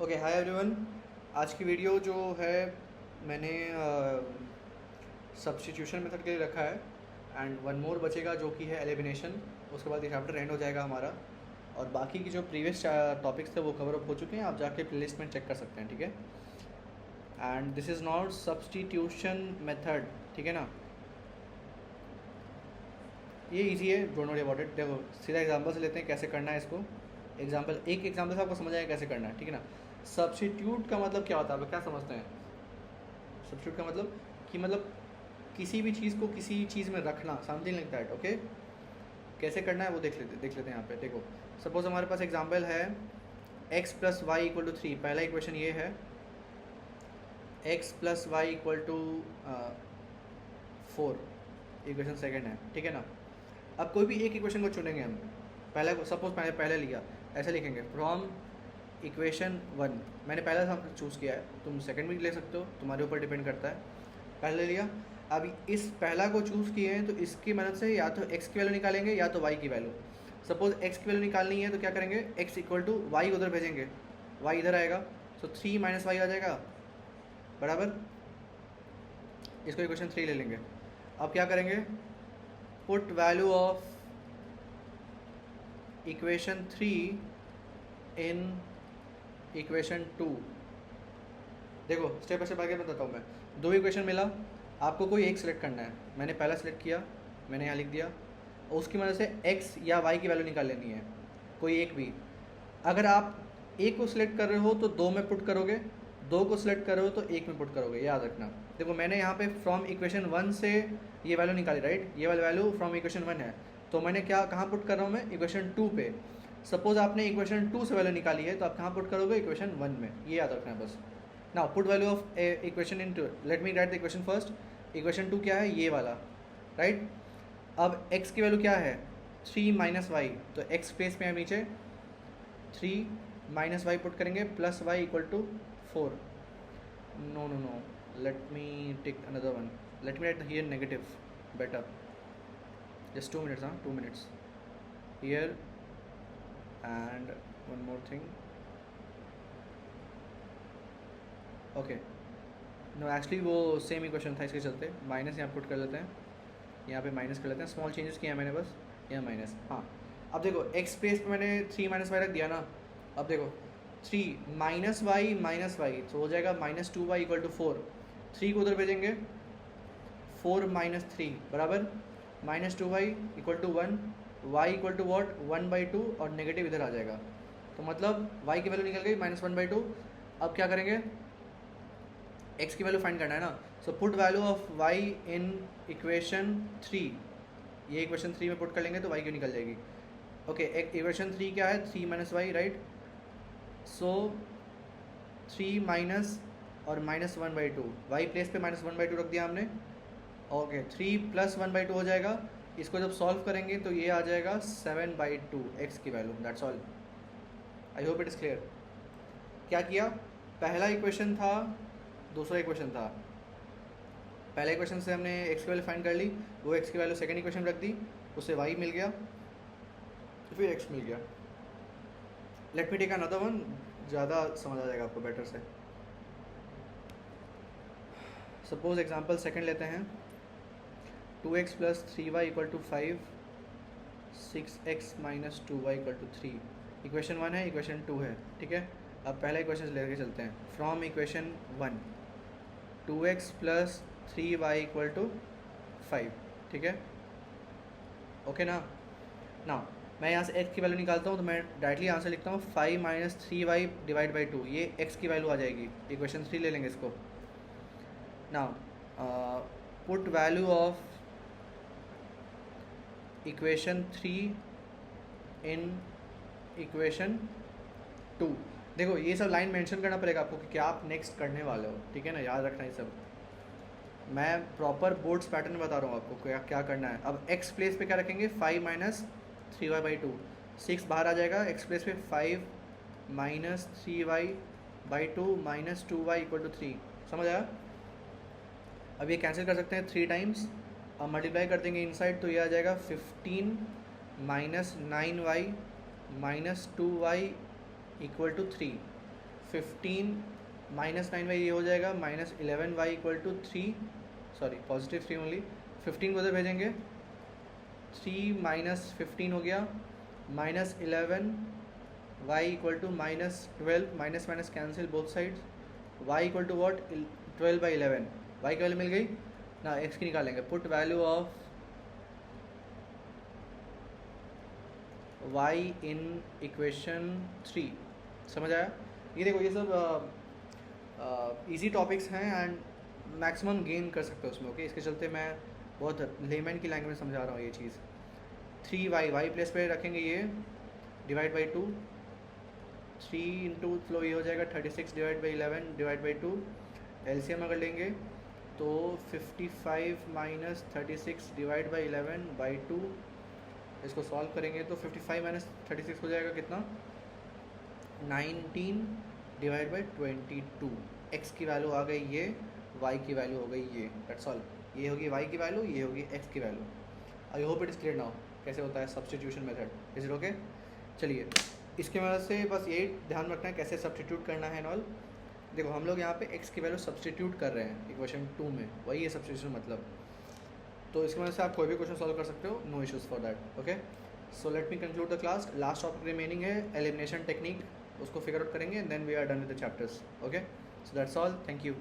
Okay, hi everyone. आज की video जो है मैंने सब्स्टिट्यूशन मेथड के लिए रखा है एंड वन मोर बचेगा जो कि है एलिमिनेशन। उसके बाद ये चैप्टर एंड हो जाएगा हमारा। और बाकी की जो प्रीवियस टॉपिक्स थे वो कवर अप हो चुके हैं, आप जाके प्लेलिस्ट में चेक कर सकते हैं, ठीक है। And this is not substitution method, ठीक है ना। ये इजी है, डोंट वरी अबाउट इट। देखो सीधा एग्जांपल से लेते हैं कैसे करना है इसको। एक एग्जांपल से आपको समझ आएगा कैसे करना है, ठीक है ना। सब्स्टिट्यूट का मतलब क्या होता है, आप क्या समझते हैं? सब्स्टिट्यूट का मतलब मतलब किसी भी चीज़ को किसी चीज़ में रखना, समथिंग लाइक दैट। ओके, कैसे करना है वो देख लेते हैं यहाँ पे। देखो सपोज हमारे पास एग्जांपल है x plus y equal to 3। पहला इक्वेशन ये है x plus y equal to 4, equation second है, ठीक है ना। अब कोई भी एक इक्वेशन को चुनेंगे हम। पहला सपोज पहले लिया, ऐसे लिखेंगे फ्रॉम इक्वेशन 1। मैंने पहला चूज़ किया है, तुम सेकंड भी ले सकते हो, तुम्हारे ऊपर डिपेंड करता है। पहले लिया, अब इस पहला को चूज़ किए हैं तो इसकी मदद से या तो x की वैल्यू निकालेंगे या तो y की वैल्यू। सपोज x की वैल्यू निकालनी है तो क्या करेंगे, x इक्वल टू वाई उधर भेजेंगे, y इधर आएगा, सो 3 माइनस वाई आ जाएगा बराबर। इसको इक्वेशन 3 ले लेंगे। अब क्या करेंगे, put value of equation 3 in equation 2। देखो स्टेप बाय स्टेप आगे बताता हूँ मैं। दो इक्वेशन मिला, आपको कोई एक सिलेक्ट करना है। मैंने पहला सिलेक्ट किया, मैंने यहाँ लिख दिया, और उसकी मदद से x या y की वैल्यू निकाल लेनी है, कोई एक भी। अगर आप एक को सिलेक्ट कर रहे हो तो दो में पुट करोगे, दो को सिलेक्ट कर रहे हो तो एक में पुट करोगे, याद रखना। देखो मैंने यहाँ पे फ्रॉम इक्वेशन 1 से ये वैल्यू निकाली, राइट। ये वाली वैल्यू फ्रॉम इक्वेशन 1 है, तो मैंने कहाँ पुट कर रहा हूँ मैं, इक्वेशन 2 पे। सपोज आपने इक्वेशन 2 से वैल्यू निकाली है तो आप कहाँ पुट करोगे, इक्वेशन 1 में, ये याद रखना है बस। Now put value of equation in two, let me write the equation first. Equation 2 क्या है, ये वाला, राइट। अब x की वैल्यू क्या है, 3 माइनस वाई, तो x प्लेस में है नीचे 3 माइनस वाई पुट करेंगे, plus y equal to 4। No no no, let me take another one, let me write here negative better, just 2 minutes, 2 minutes here and one more thing. Okay no, actually वो same equation था, इसके चलते minus यहाँ put कर लेते हैं, यहाँ पे माइनस कर लेते हैं। स्मॉल चेंजेस किया मैंने बस, यहाँ माइनस। हाँ अब देखो x स्पेस पे मैंने 3 माइनस वाई रख दिया ना। अब देखो 3 माइनस वाई तो हो जाएगा -2y इक्वल टू 4। 3 को उधर भेजेंगे, 4 माइनस 3 बराबर -2y equal to 1, y equal to what 1/2, और नेगेटिव इधर आ जाएगा। तो मतलब y की वैल्यू निकल गई -1/2। अब क्या करेंगे, x की वैल्यू फाइंड करना है ना। So put value of y in equation 3, ये इक्वेशन 3 में पुट कर लेंगे तो y की निकल जाएगी। ओके, इक्वेशन 3 क्या है, 3 माइनस वाई, राइट। सो 3 माइनस और -1/2, y प्लेस पे -1/2 रख दिया हमने। ओके 3 प्लस 1/2 हो जाएगा। इसको जब सॉल्व करेंगे तो ये आ जाएगा 7/2 x की value, that's all. I hope it is clear. क्या किया, पहला इक्वेशन था, दूसरा इक्वेशन था। पहले इक्वेशन से हमने x की वैल्यू फाइंड कर ली, वो x की वैल्यू सेकंड इक्वेशन में रख दी, उससे y मिल गया, फिर x मिल गया। Let me take another one, ज़्यादा समझ आ जाएगा आपको बेटर से। सपोज एग्जांपल सेकंड लेते हैं, 2x plus 3y equal to 5, 6x minus 2y equal to 3। Equation 1 है, इक्वेशन 2 है, ठीक है। अब पहला इक्वेशन लेके चलते हैं, from equation 1 2x plus 3y equal to 5, ठीक है। ओके ना। मैं यहाँ से x की वैल्यू निकालता हूँ तो मैं डायरेक्टली आंसर लिखता हूँ 5 माइनस 3y डिवाइड बाई 2, ये x की वैल्यू आ जाएगी। इक्वेशन 3 ले लेंगे इसको। Now put value of equation 3 in equation 2। देखो ये सब लाइन मेंशन करना पड़ेगा आपको कि क्या आप नेक्स्ट करने वाले हो, ठीक है ना, याद रखना ये सब। मैं प्रॉपर बोर्ड्स पैटर्न बता रहा हूँ आपको क्या करना है। अब x प्लेस पे क्या रखेंगे, 5 माइनस 3y/2, 6 बाहर आ जाएगा, x प्लेस पे 5 minus 3y/2 minus 2y equal to 3। समझ आया। अब ये कैंसिल कर सकते हैं 3 टाइम्स, अब मल्टीप्लाई कर देंगे इनसाइड तो ये आ जाएगा 15 minus 9y minus 2y equal to 3। 15 minus 9y ये हो जाएगा minus 11y equal to 3, sorry positive 3 only, 15 को उधर भेजेंगे, 3 माइनस 15 हो गया, minus 11y equal to minus 12, minus minus cancel both sides, y equal to what 12/11, y की value मिल गई ना, x की निकालेंगे, put value of y in equation 3, समझ आया? ये देखो ये सब इजी टॉपिक्स हैं एंड मैक्सिमम गेन कर सकते हो उसमें, ओके? इसके चलते मैं बहुत लेमैन की लैंग्वेज में समझा रहा हूँ ये चीज़। 3y प्लेस पे रखेंगे, ये डिवाइड बाई 2, 3 इंटू फ्लो ये हो जाएगा 36 divide by 11 divide by 2, LCM अगर लेंगे तो 55 माइनस 36 डिवाइड बाई 11 बाई 2, इसको सॉल्व करेंगे तो 55 माइनस 36 हो जाएगा कितना, 19 डिवाइड बाई 22, x की वैल्यू आ गई ये, y की वैल्यू हो गई ये, दैट्स ऑल। ये होगी y की वैल्यू, ये होगी x की value. I hope it is clear now कैसे होता है substitution method, is it okay? चलिए इसके वजह से बस यही ध्यान रखना है कैसे सब्सटीट्यूट करना है एंड ऑल। देखो हम लोग यहाँ पे x की वैल्यू सब्सटीट्यूट कर रहे हैं इक्वेशन 2 में, वही है सब्सटीट्यूशन मतलब। तो इसकी वजह से आप कोई भी क्वेश्चन सॉल्व कर सकते हो, no issues for that, okay? So let me conclude the class. Last topic remaining है एलिमिनेशन टेक्निक, उसको फिगर आउट करेंगे, then we are done with the chapters, okay? So that's all, thank you.